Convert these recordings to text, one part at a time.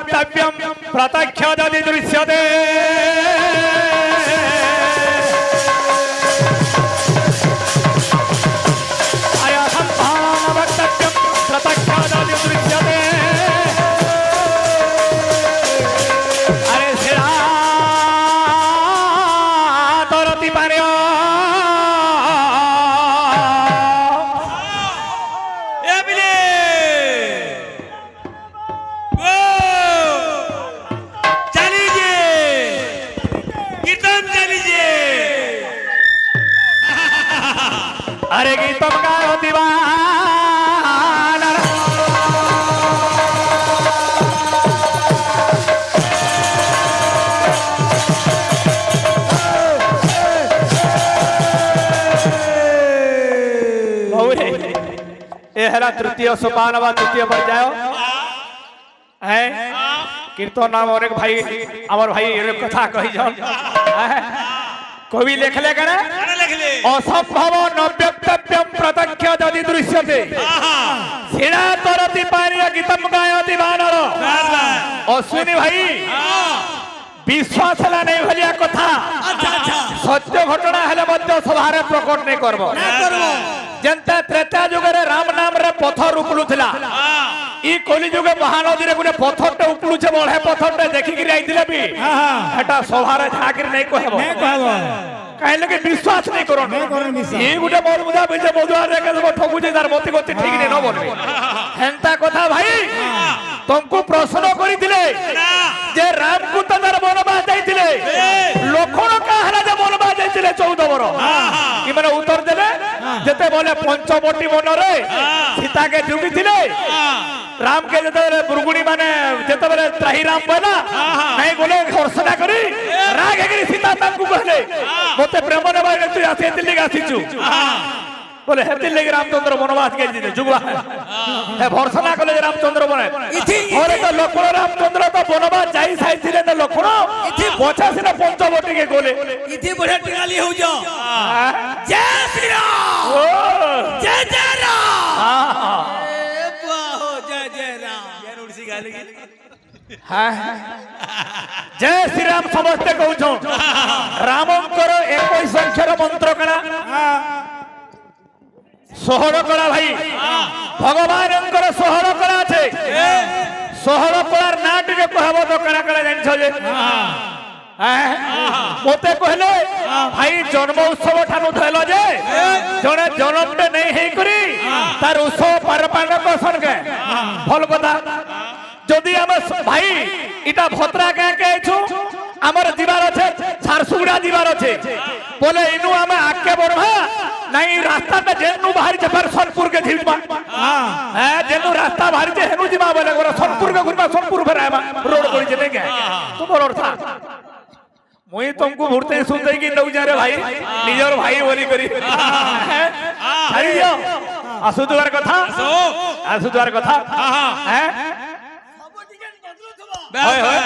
व्यक्तव्यम प्रत्यक्ष यदि दृश्यते अयसंभावना वक्तव्यम प्रत्यक्ष यदि दृश्यते अरे शिरा तरति पार्य अरे गीतम गायो दीवाना ए हला तृतीय सोपान व तृतीय पर्याय है कीर्तन नाम और एक भाई अमर भाई कथा कही जन कवि लेखले कने असंभव न व्यक्तव्यम प्रत्यक्ष यदि दृश्यते शिरा तरति पार्य गीतम गायति वानर अश्विनी भाई विश्वास हला नहीं भलिया कथा सत्य घटना हेले मध्य सभारे प्रकट नहीं करबो जनता त्रेता युग रे राम नाम रे पत्थर उपलुथिला ई कली युगे महानदी रे गुने पत्थर टे उपलुछे बढे पत्थर टे देखि कि आइथिले भी एटा सभारे झाकिर नहीं कहबो कहले के विश्वास नहीं करो ये गुटे बोल मुदा बेजे बोदुआ रे के ठगु जे तार मति गति ठीक नहीं न बनबे हेंता कथा भाई तुमको प्रश्न करी दिले जे राम को तार वनवास जाइतिले लखन का हला जे वनवास जाइतिले 14 बर कि माने उत्तर देले जते बोले पंचवटी वन रे सीता के जुगी थिले राम के जते बुरगुणी माने जते बेले त्राही राम बना नहीं बोले घर्षणा करी राग हेकरी सीता ताकू कहले मते प्रेम ने भाई तू आसे दिल्ली का आसीचु बोले हे दिल्ली रामचंद्र वनवास के दिने जुगवा है भर्सना कले रामचंद्र बने और तो लखन रामचंद्र तो वनवास जाई साइ थिले न लखन इथि 50 ने पंचवटी के गोले इथि बढ़िया टिंगाली हो जा जय श्री राम जय जय राम ए बाहो जय जय राम ये उड़सी गाली हां जय श्री राम समझते कहू छो रामंकर 21 संख्यार मंत्र कला सोहर कला भाई भगवानंकर सोहर कला छे सोहर कलार ना टिके कहबो तो कला कला जानि छ जे मोते कहले भाई जन्म उत्सव ठानु थैलो जे जने जन्मते नहीं हेई करी तार उत्सव पारपान कसन के भल कथा जदि हम भाई इटा भत्रा का के छु हमर जीवार छे झारसुगुड़ा जीवार छे बोले इनु हम आके बरभा नहीं रास्ता पे जेनु बाहर जे पर सोनपुर के झिलमा हां जेनु रास्ता बाहर जे हेनु जिमा बोले गोरा सोनपुर के गुरबा सोनपुर फेरायमा रोड कोई जे के तुम रोड था मुई तुमको भूरते सुनते कि नौ जा रे भाई निजर भाई बोली करी छाड़ी दियो आसु दुआर कथा हैं होय होय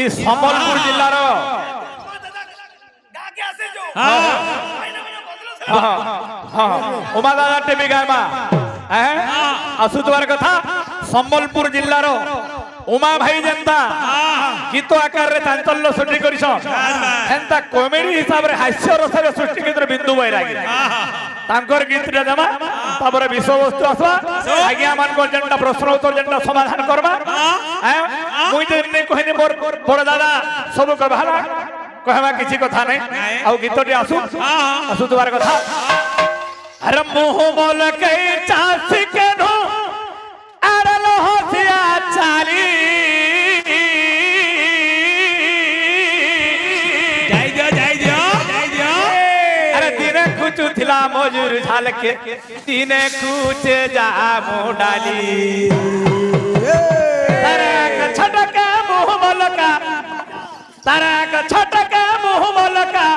इस संबलपुर जिल्ला रो उमा दादा टेबी गायमा आसु दुआर कथा संबलपुर जिल्ला रो उमा भाई जनता गीत आकार रे चांचल्य सृष्टि करिसो हेंता कॉमेडी हिसाब रे हास्य रस रे सृष्टि केन्द्र बिंदु बैरागी तांकर गीत रे देमा तापर विषय वस्तु आसवा आज्ञा मान को जनता प्रश्न उत्तर जनता समाधान करबा मुई जे नै कहनी मोर बड़ दादा सब कहबा कहबा किछि कथा नै आ गीतटी आसु आसु दुआर कथा अरे मुंह बोल के चासी के नो अरे लोहसिया चाली जाई दियो अरे दिने कुछ थिला मजूर झाल के दिने कुछ जा मोडाली तारा का छटका मुंह बोल का तारा का छटका मुंह बोल का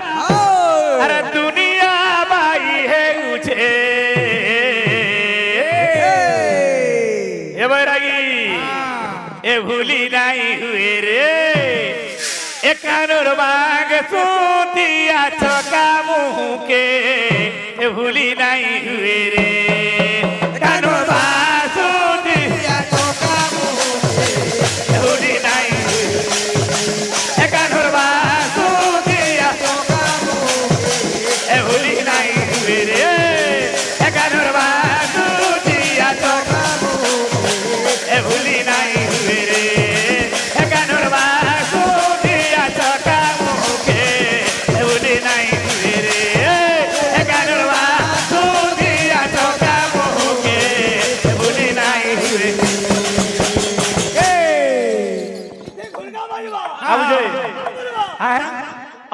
अरे दुनिया बाई है उछे ए बैरागी ए भूली नहीं हुए रे ए একানোর বাগ সুতিয়া চকা মুহুকে ভুলি নাই হুয়ে রে একানোর বাগ সুতিয়া চকা মুহুকে ভুলি নাই একানোর বাগ সুতিয়া চকা মুহুকে ভুলি নাই হুয়ে রে একানোর বাগ সুতিয়া চকা মুহুকে ভুলি নাই হুয়ে রে একানোর বাগ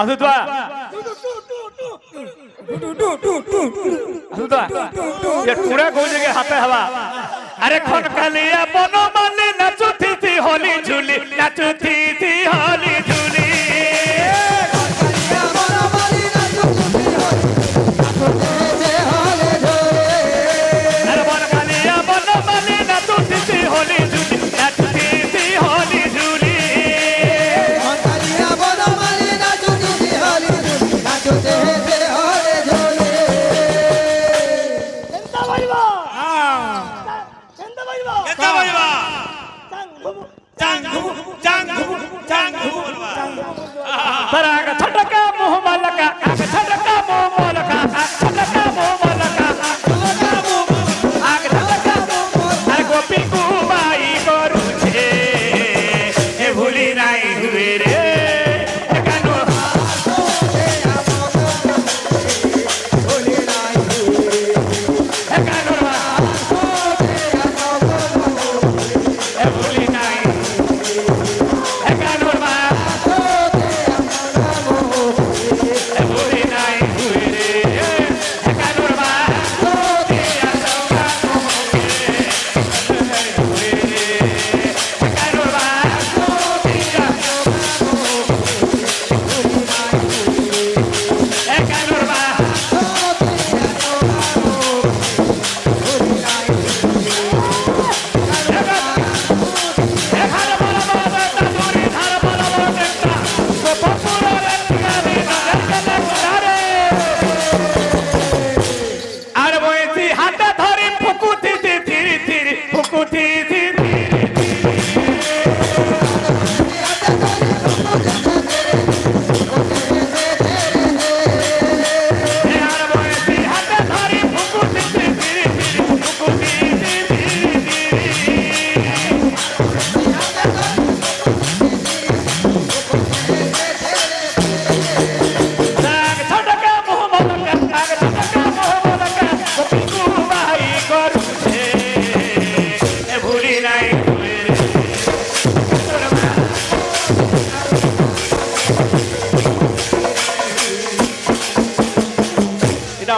আসুদা টুড়া কোন জায়গায় হাতে হওয়া আরে খন কালিয়া বন মানে নাচুথি হলি ঝুলি নাচুথি হলি ঝুলি আরে বন কালিয়া বন মানে নাচুথি হলি ঝুলি নাচুথি হলি ঝুলি छटका मुँह मलका छटका मुँह मलका छटका मुँह मलका अरे गोपी कुमाई करू छे ए भूली नहीं हुए रे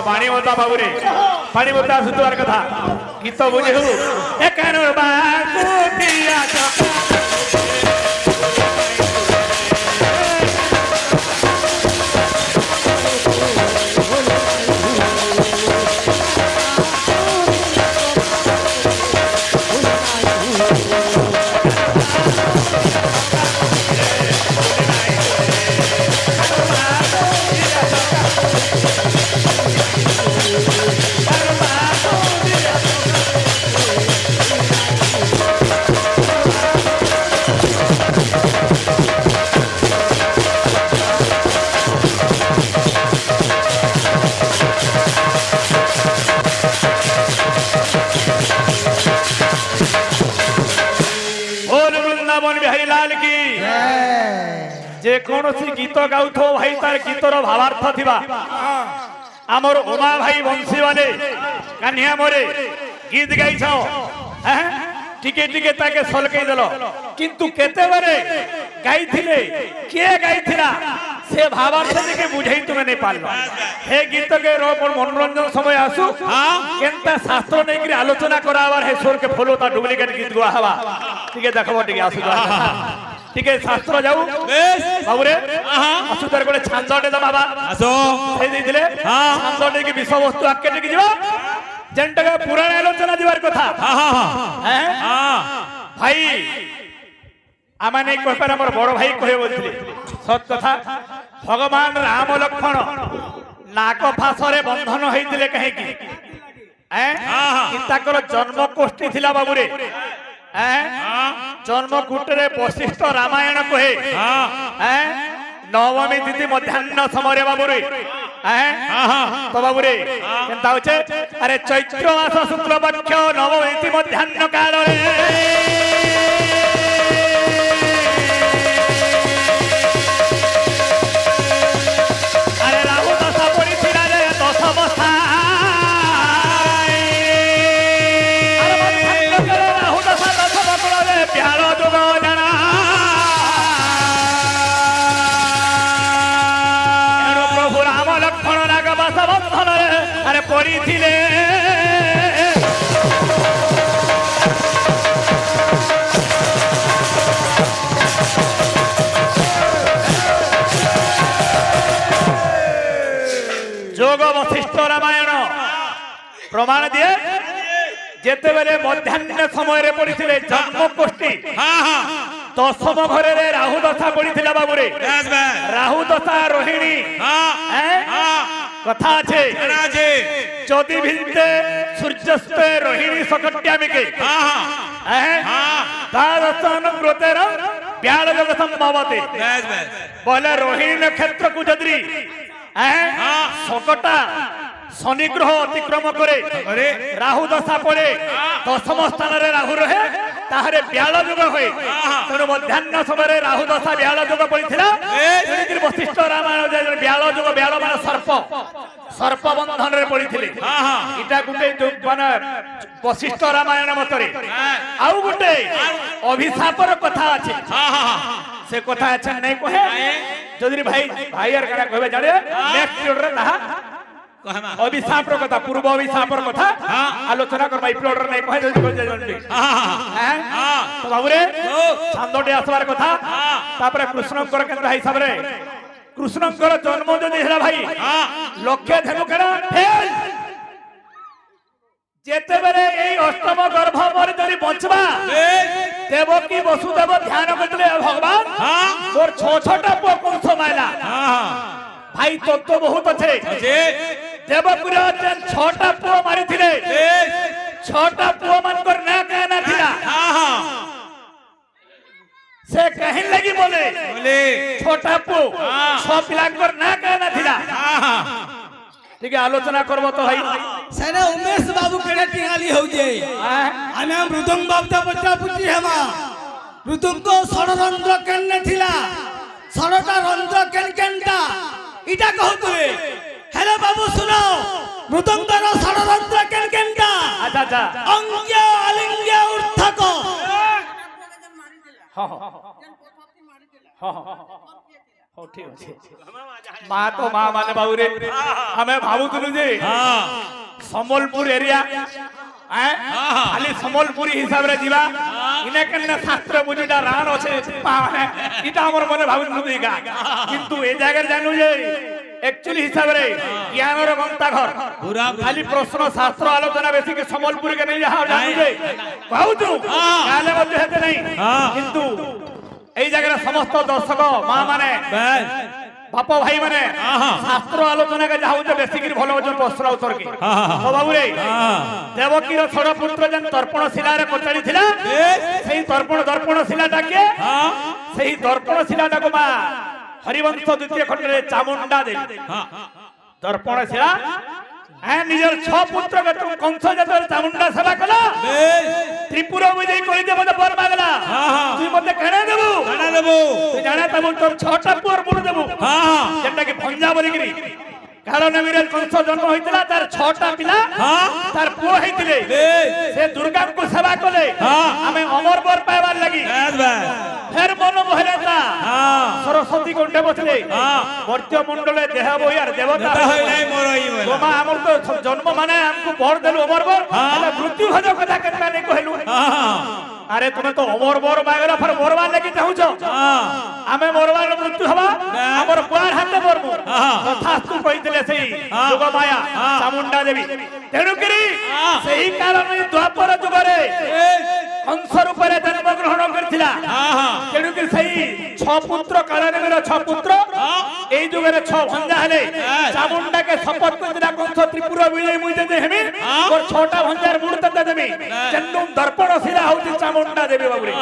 पानी बोलता बाबू रे पानी बोलता सुतवार कथा गीत बुझे हूँ एकानोर बाग दिया जे कौनसी गीत गाउथो भाई तार गीतर भावार्थ थिबा आमर उमा भाई वंशी वाले कान्हिया मोरे गीत गाइछ टिके टिके ताके सलकई देलो किंतु केते बारे गाइथिले के गाइथिला से भावार्थ देके बुझाई तुमे नै पारलो हे गीत के मनोरंजन समय आसु केनता शास्त्र नै कि आलोचना करावार हे स्वर के फॉलो ता डुप्लीकेट गीत गुआ हवा टिके देखबो टिके आसु ठीक है शास्त्र जाऊ बाबू रे आसु तार गोटे छांदटे द बाबा आसो हे दिले छांदटे की विषय वस्तु आके टिके जिवो जेंटा पुराण आलोचना दिवार कथा हां भाई आमे नहीं कह पारे हमर बड़ भाई कहे बोलथिले सत कथा भगवान राम लक्ष्मण नाक फासरे बंधन होइतिले कहे की ताकर जन्म कोष्ठी थिला बाबू रे जन्म कुटरे वशिष्ठ रामायण कहे नवमी तिथि मध्याह्न समय बाबू रे तो बाबू रे केनता होचे अरे चैत्र मास शुक्ल पक्ष नवमी तिथि मध्याह्न काल रे अरे राहु दशा पड़ी थिला रे दश अवस्था राहु दशा दश बकुल रे प्यार जुग जाना प्रभु राम लक्ष्मण रागवास बंधन अरे पड़ी थिले जोग वशिष्ठ रामायण प्रमाण दिए जेते बेले मध्याह्न समय रे पड़िथिले जन्म कोष्ठी दशम घरे रे राहु दशा पड़िथिला बाबू रे राहु दशा रोहिणी कथा আছে যদি ভিনতে সূর্যস্তে রোহিণী সকট্যামিকে দ্বাদশন গ্রতের ব্যাল যোগ সম্ভবতে বলে রোহিণী নক্ষত্র কু যদি सकटा शनि ग्रह अतिक्रम करे राहु दशा पड़े दशम स्थान रे राहु रहे ताहरे ब्याल जुग हुए तेणु मध्याह्न समय राहु दशा ब्याल जुग पड़ता वशिष्ठ रामायण ब्याल जुग ब्याल मान सर्प सर्प बंधन रे पड़ते इटा गुटे माने वशिष्ठ रामायण मतरे आउ गुटे अभिशापर कथा अच्छे से कथा अच्छा नहीं कहे जदि भाई भाई यार करा कहबे जाने नेक्स्ट पिरियड रे ताहा अभिशाप रो कथा पूर्व अभिशाप रो कथा आलोचना कर भाई पिरियड रे नहीं कहे जदि कह जानबे तो बाबू रे छंदोटे आसबार कथा तापर कृष्णकर केंद्र हिसाब रे कृष्णकर जन्म जदि हेला भाई लक्ष्य धेनु करा फेल जेते बेरे एई अष्टम गर्भ मर जदि बचबा देवकी वसुदेव ध्यान करले भगवान मोर छो छोटा पो कंस माइला भाई तो बहुत अच्छे देवपुर छोटा पो मारी थिले छोटा पो मन कर ना कहना थिला से कहिन लगी बोले छोटा पो छो पिला कर ना कहना थिला ठीक है आलोचना करबो तो भाई सेना उमेश बाबू केडे टिंगाली हो जे आमे मृदंग बाबता बच्चा पुची हेमा मृदंग को षडरंध्र केन्ने थिला षडटा रंध्र केन केनटा इटा कहतुए हेलो बाबू सुनो मृदंग रो षडरंध्र केन केनटा अच्छा अच्छा अंग्य अलिंग्य उर्थक हां हां हो ठीक अछि मां तो मां माने बाबू रे हमें भाबुतलु जे समलपुर एरिया खाली समलपुरी हिसाब रे जीवा इने कन्ने शास्त्र बुझिटा राण अछि माने इटा हमर मने भाबुतलु देगा किंतु ए जगह जानू जे एक्चुअली हिसाब रे ज्ञान रो गंता घर खाली प्रश्न शास्त्र आलोचना बेसी के समलपुरी के नहीं जा जानू जे कहूतु काले मध्य हेते नहीं किंतु এই জায়গায় সমস্ত দর্শক মা মানে বাপ ভাই মানে শাস্ত্র আলোচনা কে যাও যে বেশি কি ভালো হচ্ছে প্রশ্ন উত্তর কি তো বাবু রে দেবকীর ছোট পুত্র যেন দর্পণ শিলারে কোচাড়ি ছিলা সেই দর্পণ শিলাটাকে সেই দর্পণ শিলাটাকে মা হরিবংশ দ্বিতীয় খণ্ডে চামুন্ডা দেবী দর্পণ শিলা निजर छ पुत्र कंस जतर चामुंडा सेवा कला त्रिपुर विजय करि दे मते बर मागला तू मते कहना देबू तू जाना तब तोर छटा पुर मुर देबू जेटा कि भंजा बरि गिरी कारण वीर कंस जन्म होइतला तार छटा पिला तार पो हेतिले से दुर्गा को सेवा कले हमें अमर बर पाइबार लगी फिर मन मोहलेता सरस्वती कोंडे बसले मर्त्य मंडले देह बोयार देवता होय नै मोरई गोमा हमर तो जन्म माने हमको बर देलु अमर बर हला मृत्यु भज कथा केतना नै कहलु अरे तुमे तो अमर बर मागला फिर मरवा लेके चाहू आमे मरवा मृत्यु हवा हमर पुआर हाथे मरमु कथा तू कहितले सही जोग माया चामुंडा देवी तेनु करी सही कारण द्वापर जुगरे कंस रूप में जन्मग्रहण करथिला तेणु कि सही 6 पुत्र कालानेमिर 6 पुत्र एई जुगरे 6 भंजा हेले चामुंडा के शपथ करथिला कंस त्रिपुर विजय मुई दे हेमी और 6टा भंजार मूर्त दे देमी चंदू दर्पण शिला होती चामुंडा देवी बाबू रे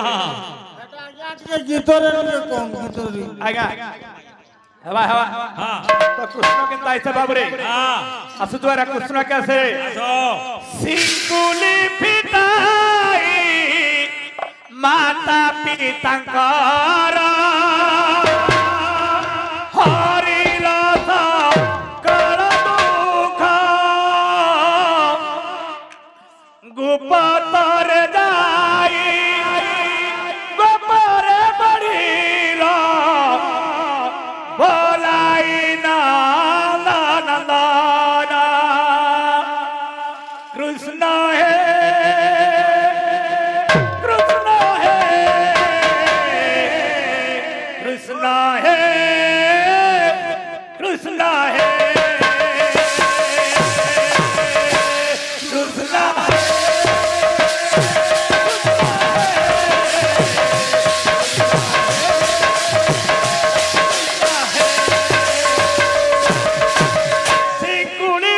गीतरे कम गीतरे आगा हवा हवा तो कृष्ण केनता ऐसे बाबू रे असु द्वारा कृष्ण कैसे सिंकुली पिताई माता पितांकर हरि रथ कर दुख गुपतर जाई गोपरे बड़ीर बोलाई नंदन कृष्ण हे कृष्ण हे कृष्ण हे कृष्ण हे कृष्ण हे सिंकुली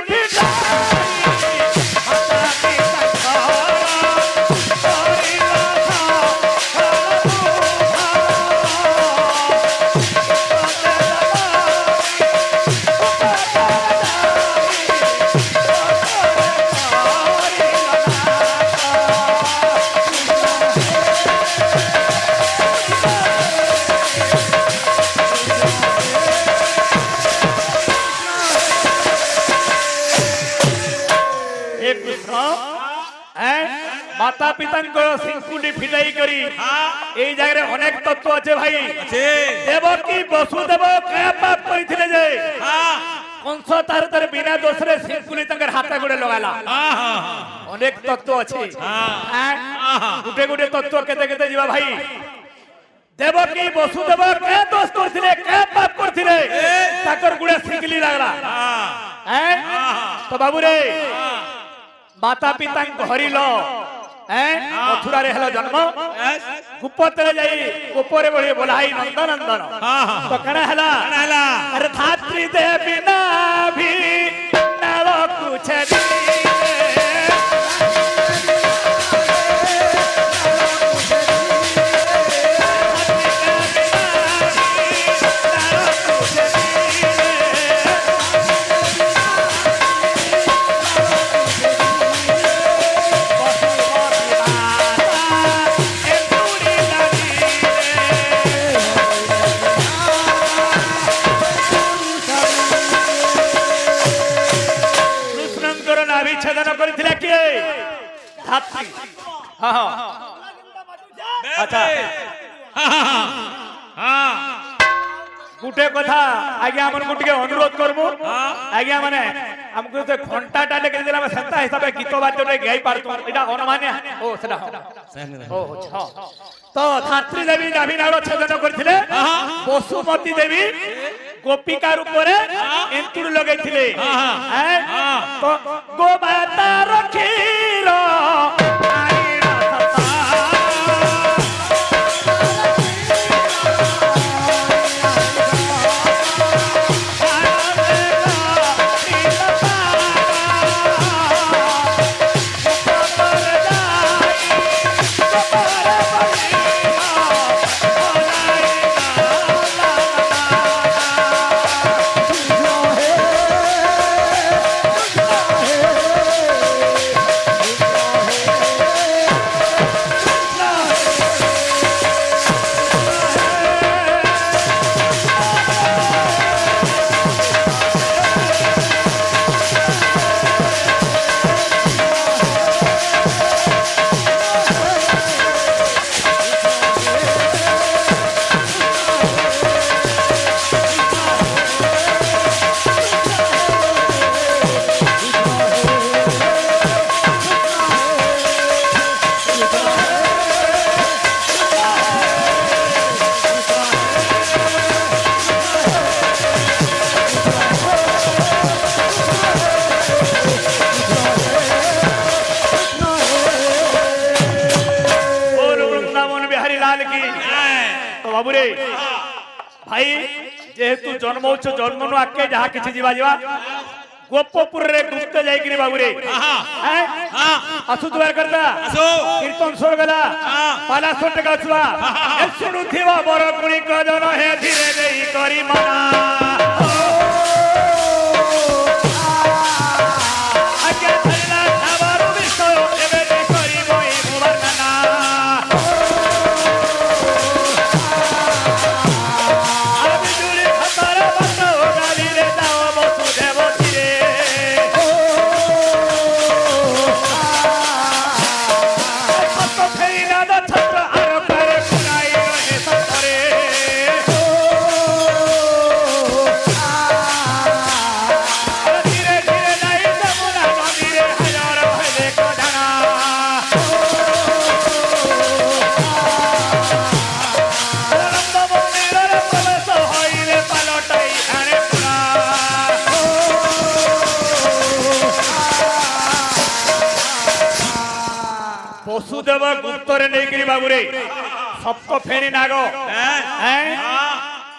माता पिता सिंकुली फिटाई करी এই জায়গায় অনেক তত্ত্ব আছে ভাই দেবকী বসুদেব কয়া পাপ করিଥିଲେ যে কংস তার তার বিনা দোষরে সিংকুলি তাঙ্কর হাতে গোড়ে লগালা অনেক তত্ত্ব আছে গুটে গুটে তত্ত্ব কেতে কেতে ଯିବା ভাই দেবকী বসুদেব কয়া দোষ করছিলে কয়া পাপ করছিলে তাকর গুড়ে সিংকুলি লাগলা তো বাবু রে माता पिता हरिल मथुरा रे हलो जन्म गुप्पतरे जाई गोपरे बढी बोलाई नंदन नंदन तो कना हला अरे धात्री देवी ना भी नाव कुछ छेदन करथिला किए धात्री हां हां अच्छा हां गुटे कथा आगे हमन गुटे अनुरोध करबो आगे माने हमको से घंटा टाले के दिला में संता हिसाब गीत बाद्य गाई पारतो एटा अनमान्य ओ सेटा ओ अच्छा तो धात्री देवी नाभि नाड़ छेदन करथिले वसुमती देवी गोपिका रूप रे एंतुर लगैथिले तो गो माता रखीर তো বাবু রে ভাই যেহেতু জন্ম হচ্ছে জন্মনু আগে যাহা কিছু যা যা গোপপুর রে গুপ্ত যাইকি বাবু রে আসু দুয়ার করতা কীর্তন সর গলা পালা সট গাছবা শুনু থিবা বড় কুড়ি কজন হে ধীরে দেই করি মানা আগে ধরলা খাবার বিষয় এবে করি মই মোবার নানা আমি জুড়ি খাতার বাতো গালি রে দাও বসুদেব তীরে কত ফেরি দাদা ছাত্র আর করে শুনাই রহে সরে ধীরে ধীরে যাই যমুনা নদীরে হাজার ভেদে কধানা আনন্দ মন্দিরের প্রবেশ হইলে পালটাই আনে পুরা বসুদেব গুপ্তরে নেইকি বাবুরে সপ্ত ফেনি নাগ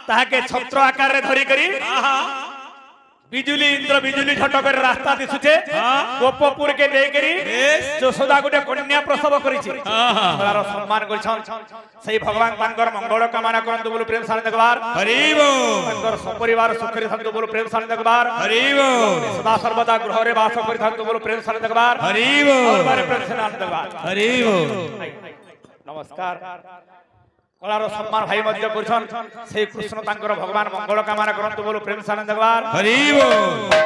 তাহাকে ছত্র আকারে ধরি করি বিজুলি ইন্দ্র বিজুলি ঝটকের রাস্তা দিশুছে গোপপুর কে নেইকি যশোদা গোটে কন্যা প্রসব করিছে তার সম্মান করছন সেই ভগবান তাঙ্কর মঙ্গল কামনা করন্তু বলে প্রেম সানে দেখবার হরি বল তাঙ্কর সপরিবার সুখরে থাকন্তু বলে প্রেম সানে দেখবার হরি বল সদা সর্বদা গৃহরে বাস করি থাকন্তু বলে প্রেম সানে দেখবার হরি বল প্রেম সানে দেখবার হরি বল নমস্কার কলার সম্মান ভাই মধ্য করছন সেই কৃষ্ণ তাঙ্কর ভগবান মঙ্গল কামনা করন্তু বলে প্রেম সানে দেখবার হরি বল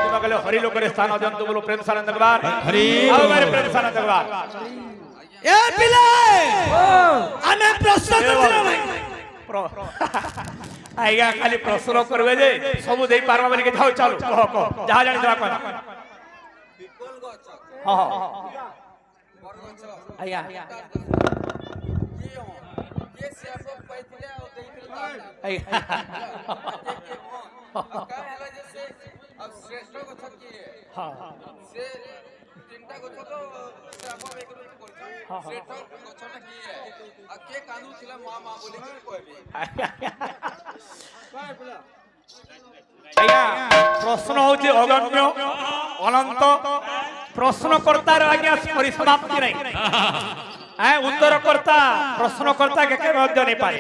তুমি গলে হরি লোকের স্থান অজন্তু বলে প্রেম সানে দেখবার হরি আর বারে প্রেম সানে দেখবার এ পিলে আমি প্রশ্ন করছিলাম আইগা খালি প্রশ্ন করবে যে সবু দেই পারবা বলি কে যাও চলো কহ কহ যাহা জানি দেবা কহ হ্যাঁ আইয়া প্রশ্ন হচ্ছে অগম্য অনন্ত প্রশ্নকর্তার আজ্ঞা পরিসমাপ্তি নাই উত্তরকর্তা প্রশ্নকর্তা কে মধ্য নেই পারে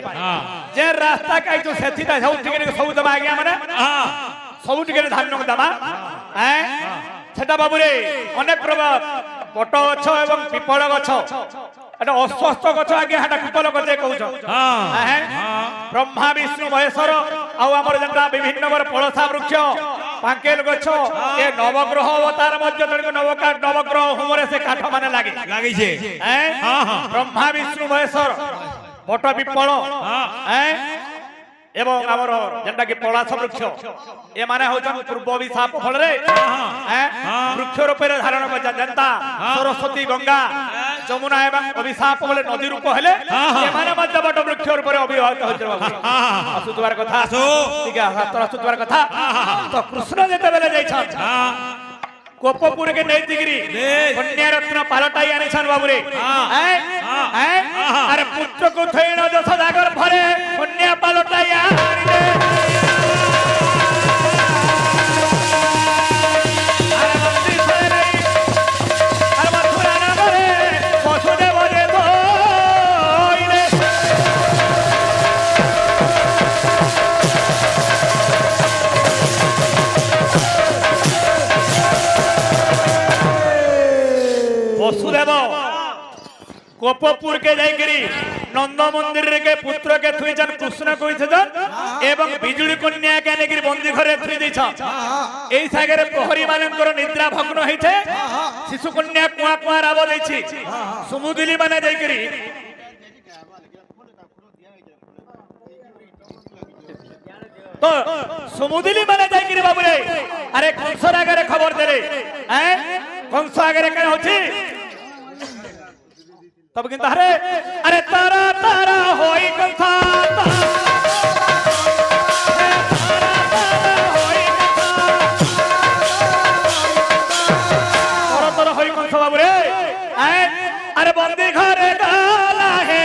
যে রাস্তা কাইছো সেথিটা সব ঠিক সবু দেবা আজ্ঞা মানে সবু ঠিক ধান্য দেবা সেটা বাবুরে অনেক প্রকার বট গছ এবং পিপল গছ এটা অস্বস্থ গছ আগে হাটা পিপল গছে কହୁଛ ব্রহ্মা বিষ্ণু মহেশ্বর আউ আমার যেটা বিভিন্ন পড়সা বৃক্ষ পাঙ্কেল গছ এ নবগ্রহ অবতার মধ্যে নবগ্রহ হোমরে সে কাঠ মানে লাগে লাগিছে ব্রহ্মা বিষ্ণু মহেশ্বর বট পিপল এবং আমার যেটা কি পলাশ বৃক্ষ এ মানে হচ্ছেন পূর্ব অভিশাপ ফলরে বৃক্ষ রূপে ধারণ করছেন যেটা সরস্বতী গঙ্গা যমুনা এবং অভিশাপ বলে নদী রূপ হলে এমানে মধ্যে বট বৃক্ষ রূপে অবিবাহিত হচ্ছে আসুবার কথা ঠিক আছে আসুবার কথা তো কৃষ্ণ যেতেবেলে যাইছেন গোপপুর কে নেই দিগরি কন্যা রত্ন পালটাই আনিছেন বাবুরে আরে পুত্র কো থইন যশোদাগর ভরে কন্যা পালটাই আনিলে আরে মন্দির সরে আরে মথুরা নগরে বসুদেব রে দইলে বসুদেব গোপপুর কে যাইকি নন্দ মন্দির কে পুত্র কে থুইছেন কৃষ্ণ কইছেন এবং বিজুলি কন্যা কে নেকি বন্দি ঘরে থুই দিছন এই সাগরে প্রহরী মানଙ୍କର নিদ্রা ভগ্ন হইছে শিশু কন্যা কুয়া কুয়া রাব দেইছি সমুদুলি মানে যাইকি তো সমুদুলি মানে যাইকি বাবুরে আরে কংসর আগে খবর দেলে কংস আগে কেন হচ্ছে তবে কিন্তু আরে আরে তারা তারা হই কথা হই কংস বাবু রে আরে বন্দি ঘরে গালা হে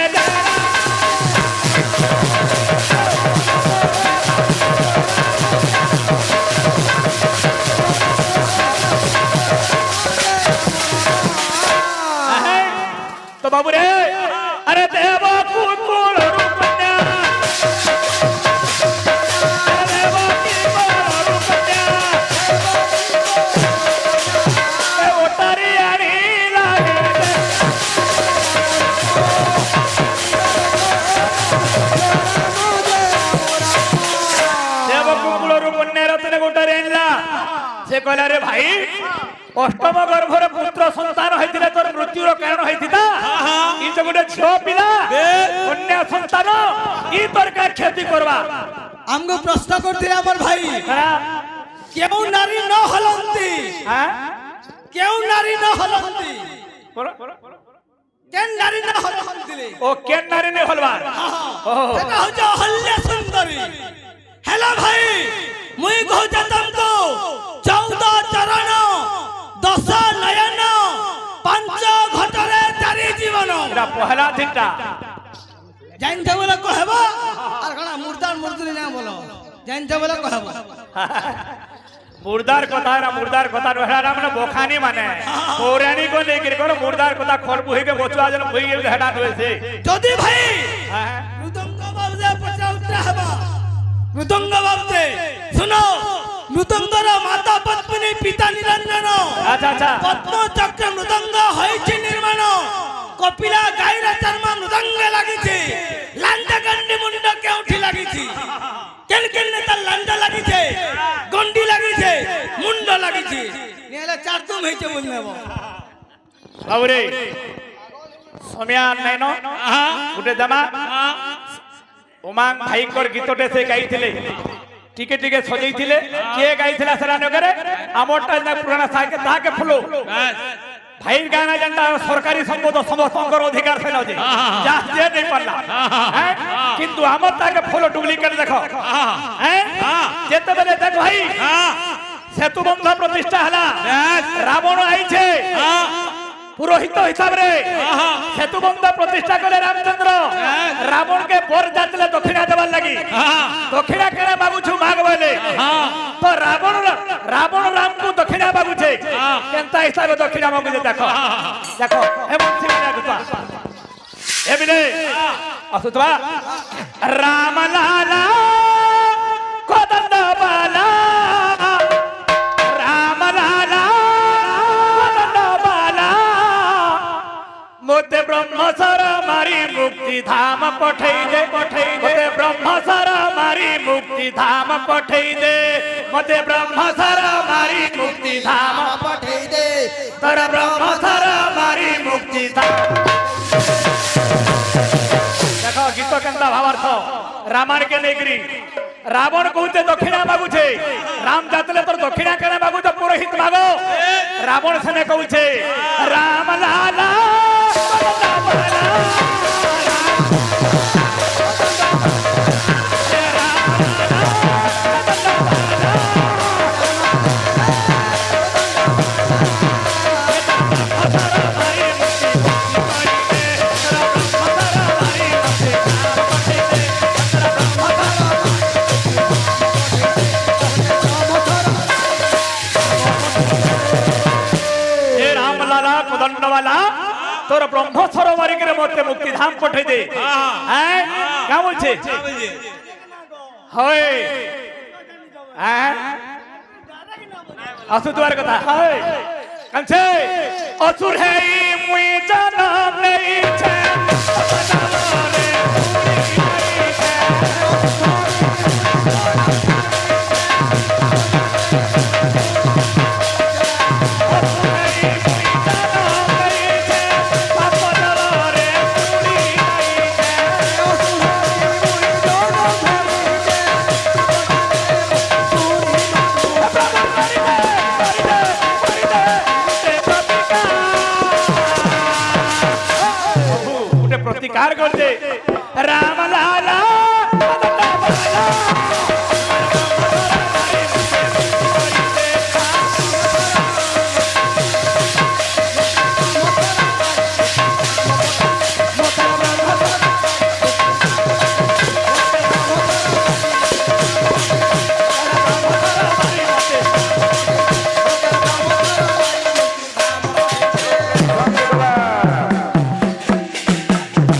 से कहला रे भाई अष्टम गर्भर पुत्र संतान होइतिले तोर मृत्युर कारण होइतिता ई तो गोटे छो पिला कन्या संतान ई तोर का क्षति करबा हमको प्रश्न करते हमर भाई क्यों नारी न हलंती हां क्यों नारी न हलंती केन नारी न हलंती ओ केन नारी ने हलवा ओहो एटा हो जो हल्ले सुंदरी हेलो भाई मुई कहते तुमको 14 चरण 10 नयन 5 घटरे 4 जीवन एरा पहला दिनटा जानते बोले कहबो और कना मुर्दार मुर्दरी ना बोलो जानते बोले कहबो मुर्दार कथा ना मुर्दार कथा हेडा माने बोखानी माने पौराणिक को लेकर करो मुर्दार कथा खरबुही के बचुआ जन भई गेल हेडा होय से যদি ভাই মৃদঙ্গ বাবদে পচাউটা হবা মৃদঙ্গ বাবদে শুনো মৃদঙ্গর মাতা পদ্মিনী পিতা নিরঞ্জন अच्छा अच्छा পদ্মচক্র মৃদঙ্গ হইছে নির্মাণ কপিলা গাইর চর্ম মৃদঙ্গে লাগিছে লান্ডা গন্ডি মুন্ড কেউঠি লাগিছি কেন কেন তার লান্ডা লাগিছে গন্ডি লাগিছে মুন্ড লাগিছে নেলে চারতুম হইছে বুঝনেব बाबूरे समियान नहीं नो गुटे दमा उमांग भाई कोर गीतटे से गाइथिले टिके टिके सजैथिले के गाइथिला सरा नगरे आमोटा ना पुराना साके ताके फुलो भाई गाना जनता सरकारी संबोध समस्तंकर अधिकार से नजे जा जे नहीं पड़ला हैं किंतु हमर ताके फुलो डुप्लीकेट देखो हैं जेते बेले देख भाई सेतु बंध प्रतिष्ठा हला रावण आई छे पुरोहित हिसाब रे सेतु बंध प्रतिष्ठा कले रामचंद्र रावण के बर जातले दक्षिणा देवार लगी दक्षिणा केना मागुछु माग बोले तो रावण राम को दक्षिणा मागुछे केनता हिसाब दक्षिणा मागुछे देखो देखो हे मुंशी बिना गुता ए बिने असुतवा राम लाला कोदंड बाला राम लाला कोदंड बाला मोते ब्रह्मसर मारी मुक्ति धाम पठई दे मोते ब्रह्मसर मारी मुक्ति धाम पठई दे मोते ब्रह्मसर मारी मुक्ति धाम पठई दे तर ब्रह्मसर मारी मुक्ति धाम देखो गीत केनता भावार्थ रामायण के नेगरी रावण कहते दक्षिणा मागुछे राम जातले तोर दक्षिणा केना मागुछ पुरोहित मागो रावण सने कहूछे राम लाला वाला तोर ब्रह्म सरोवर के मते मुक्ति धाम पठे दे हैं क्या बोलछे होय हैं असु द्वार कथा होय कंछे असुर है मुई जनम नहीं छे प्रतिकार कर दे